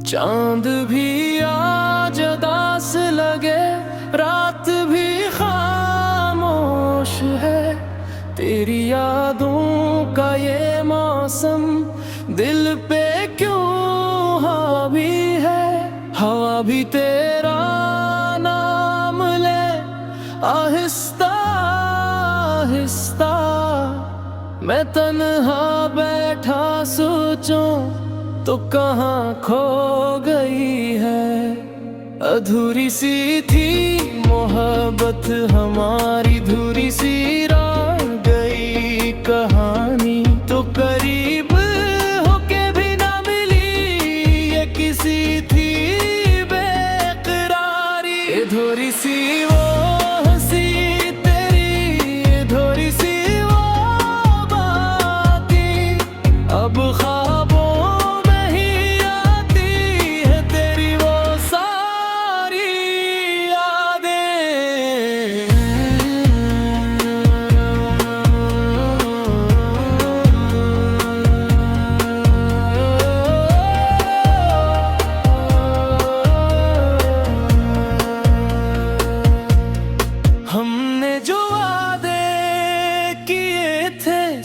चांद भी आज उदास लगे, रात भी खामोश है। तेरी यादों का ये मौसम दिल पे क्यों हावी है। हवा भी तेरा नाम ले, आहिस्ता आहिस्ता। मैं तन्हा बैठा सोचूं तो कहाँ खो गई है। अधूरी सी थी मोहब्बत हमारी, धूरी सी रह गई कहानी। तो करीब होके भी ना मिली, ये किसी थी बेकरारी। ये धूरी सी वो हंसी तेरी, धूरी सी वो बातें, अब ख्वाबों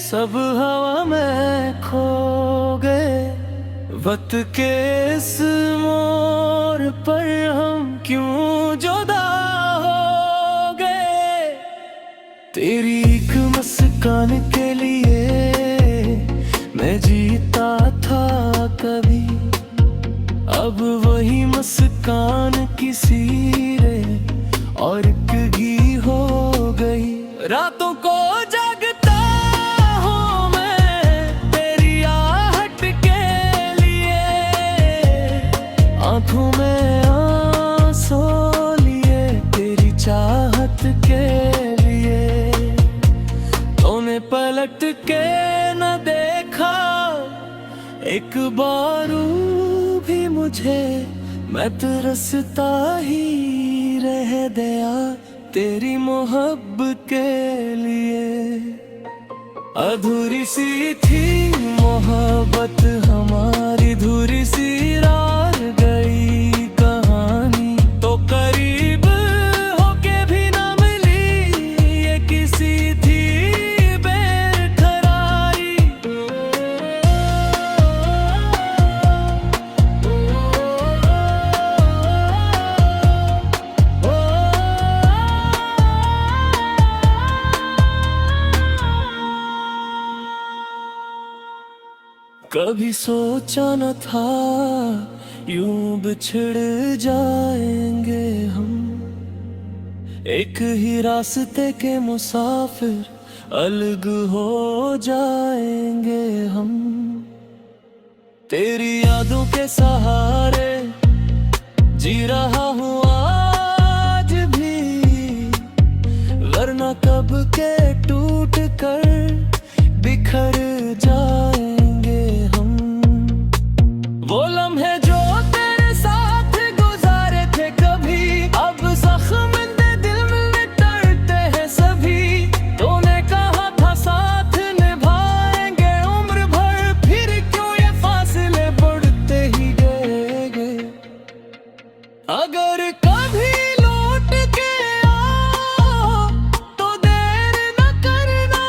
सब हवा में खो गए। वक्त के इस मोड़ पर हम क्यों जुदा हो गए। तेरी एक मुस्कान के लिए मैं जीता था कभी, अब वही मुस्कान किसी रे और की हो गई। रातों को जागता आँखों में आंसू लिए, तेरी चाहत के लिए। तूने पलट के न देखा एक बार भी मुझे, मैं तरसता ही रह गया तेरी मोहब्बत के लिए। अधूरी सी थी मोहब्बत हमारी, धूरी सी रह गई कहानी। तो करीब होके भी ना मिली, ये किसी थी बेकरारी। कभी सोचा न था यूं बिछड़ जाएंगे हम, एक ही रास्ते के मुसाफिर अलग हो जाएंगे हम। तेरी यादों के सहारे जी रहा हूँ आज भी, वरना कब के टूट कर बिखर जाएंगे हम। वो लम्हे जो तेरे साथ गुजारे थे कभी, अब जख्म दिल में तड़ते हैं सभी। तूने कहा था साथ निभाएंगे उम्र भर, फिर क्यों ये फासले बढ़ते ही गए। अगर कभी लौट के आओ तो देर न करना,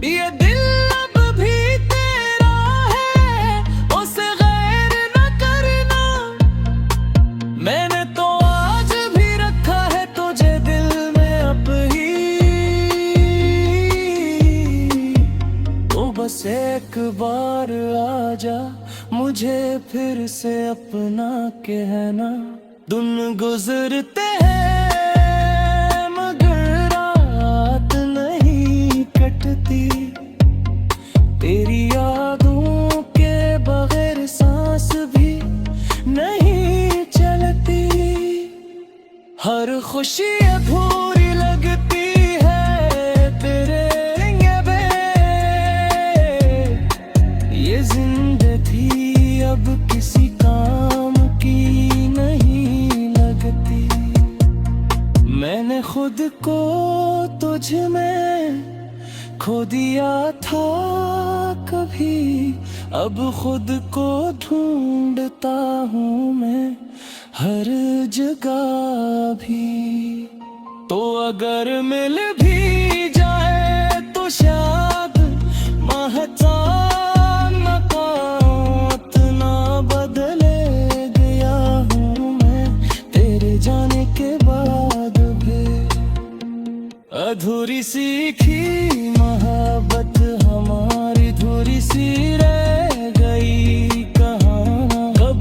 ये दिल अब भी तेरा है, उसे गैर न करना। मैंने तो आज भी रखा है तुझे दिल में अब ही, तो बस एक बार आजा मुझे फिर से अपना कहना। दिन गुजरते हैं मगर रात नहीं कटती, तेरी यादों के बगैर सांस भी नहीं चलती। हर खुशी अधूरी लगती है तेरे गे, ये जिंदगी अब किसी काम की नहीं लगती। मैंने खुद को तुझ में खो दिया था कभी, अब खुद को ढूंढता हूँ मैं हर जगह भी। तो अगर मिल भी जाए तो शायद इतना बदले गया हूँ मैं तेरे जाने के बाद भी। अधूरी सीखी मोहब्बत हमारी धूरी सी रह गई कहाँ।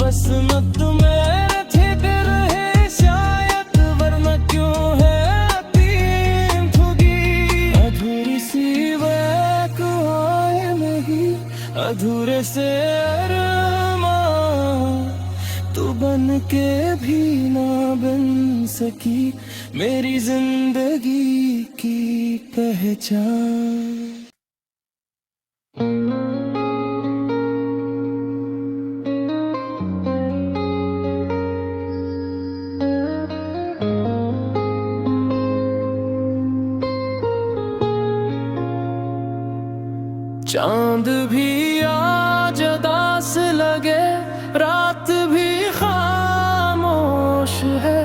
बस मत मेरे थे दिल है शायद वरना क्यों है अतीम ठुगी। अधूरी सी वह आए नहीं अधूरे से अरमा तू बन के भी ना बन सकी मेरी जिंदगी की पहचान। चांद भी आज उदास लगे रात भी खामोश है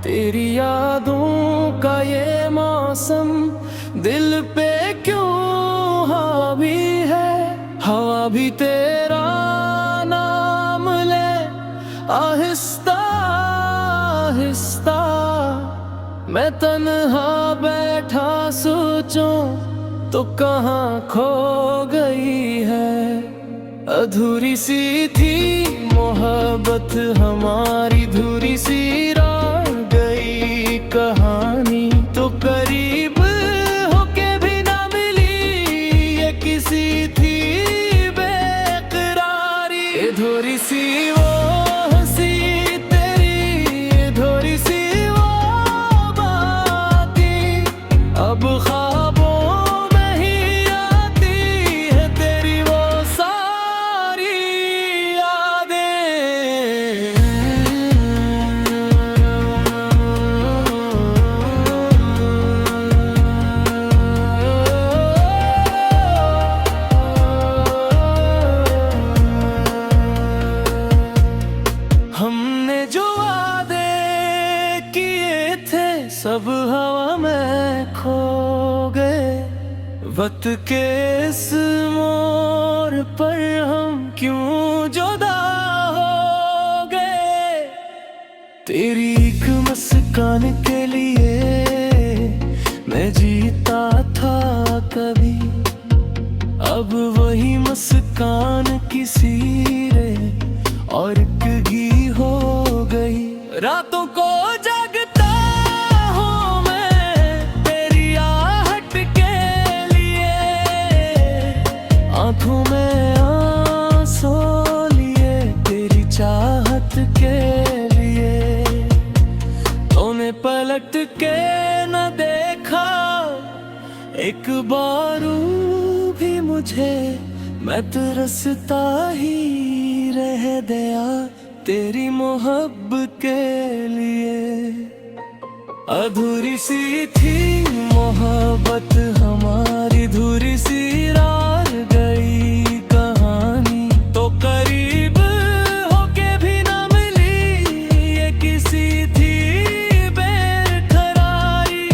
तेरी यादों का ये मौसम दिल पे क्यों हावी है। हवा भी तेरा नाम ले आहिस्ता आहिस्ता मैं तन्हा बैठा सोचूं तो कहाँ खो गई है। अधूरी सी थी मोहब्बत हमारी धूरी सी रह गई कहानी। तो करीब होके भी ना मिली ये किसी थी बेकरारी। अधूरी सी वो हंसी तेरी अधूरी सी वो बातें अब ख्वाबों सब हवा में खो गए। वक्त के इस मोड़ पर हम क्यों जुदा हो गए। तेरी एक मुस्कान के लिए मैं जीता था कभी अब वही मुस्कान किसी रे और की हो गई। रातों को आँखों में आंसू लिए तेरी चाहत के लिए तूने पलट के न देखा एक बार भी मुझे। मैं तरसता ही रह गया तेरी मोहब्बत के लिए। अधूरी सी थी मोहब्बत हमारी धूरी सी रह गई कहानी। तो करीब होके भी ना मिली ये किसी थी बेकरारी।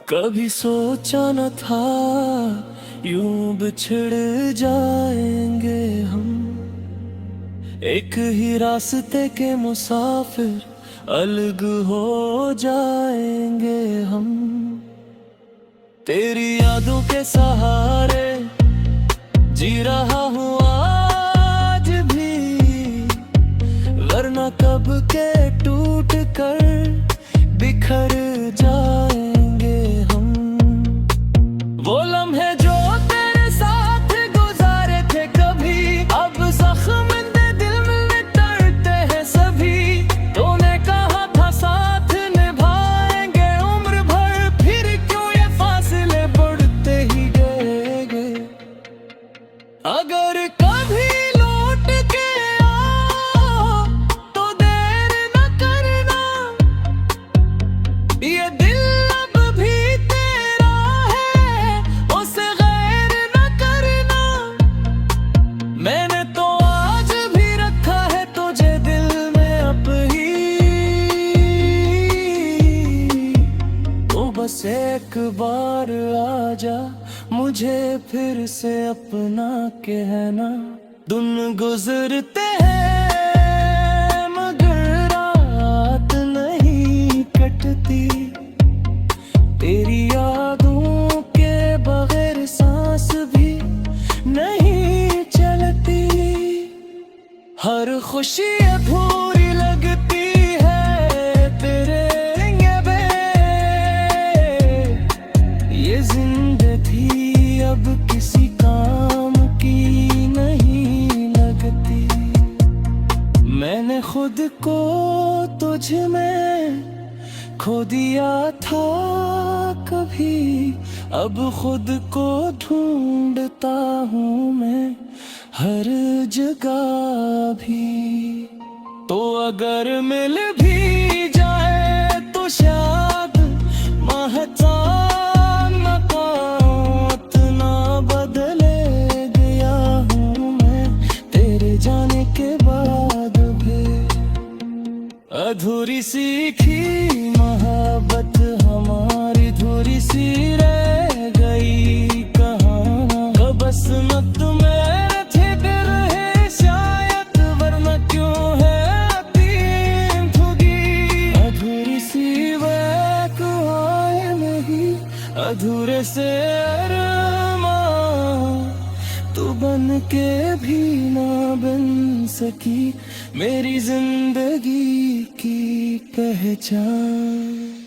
कभी सोचा न था यूं बिछड़ जाएंगे हम एक ही रास्ते के मुसाफिर अलग हो जाएंगे हम। तेरी यादों के सहारे जी रहा हूँ आज भी वरना कब के टूट कर बिखर जाएंगे हम। वो लम्हे जो तेरे साथ गुजारे थे कभी अब जख्म दिल में तड़ते हैं सभी। तूने कहा था साथ निभाएंगे उम्र भर फिर क्यों ये फासले बढ़ते ही गए। अगर अगर कभी लौट के आओ तो देर न करना, ये दिल अब भी तेरा है, उसे गैर न करना। मैंने तो आज भी रखा है तुझे दिल में अपनी, तो बस एक बार आजा मुझे फिर से अपना कहना। दिन गुजरते हैं मगर रात नहीं कटती, तेरी यादों के बगैर सांस भी नहीं चलती। हर खुशी अधूरी लगती है तेरे निगाहे, ये जिंदगी अब किसी काम की नहीं लगती। मैंने खुद को तुझ में खो दिया था कभी, अब खुद को ढूंढता हूँ मैं हर जगह भी। तो अगर मिल भी जाए तो शायद महता अधूरी सीखी मोहब्बत हमारी, धूरी सी रह गई कहाना। बस मत मेरे थे दिल है शायद, वरना क्यों है तीन ठुगी। अधूरी सी वक़्त नहीं, अधूरे से अरमां तू बन के भी ना बन सकी मेरी जिंदगी की पहचान।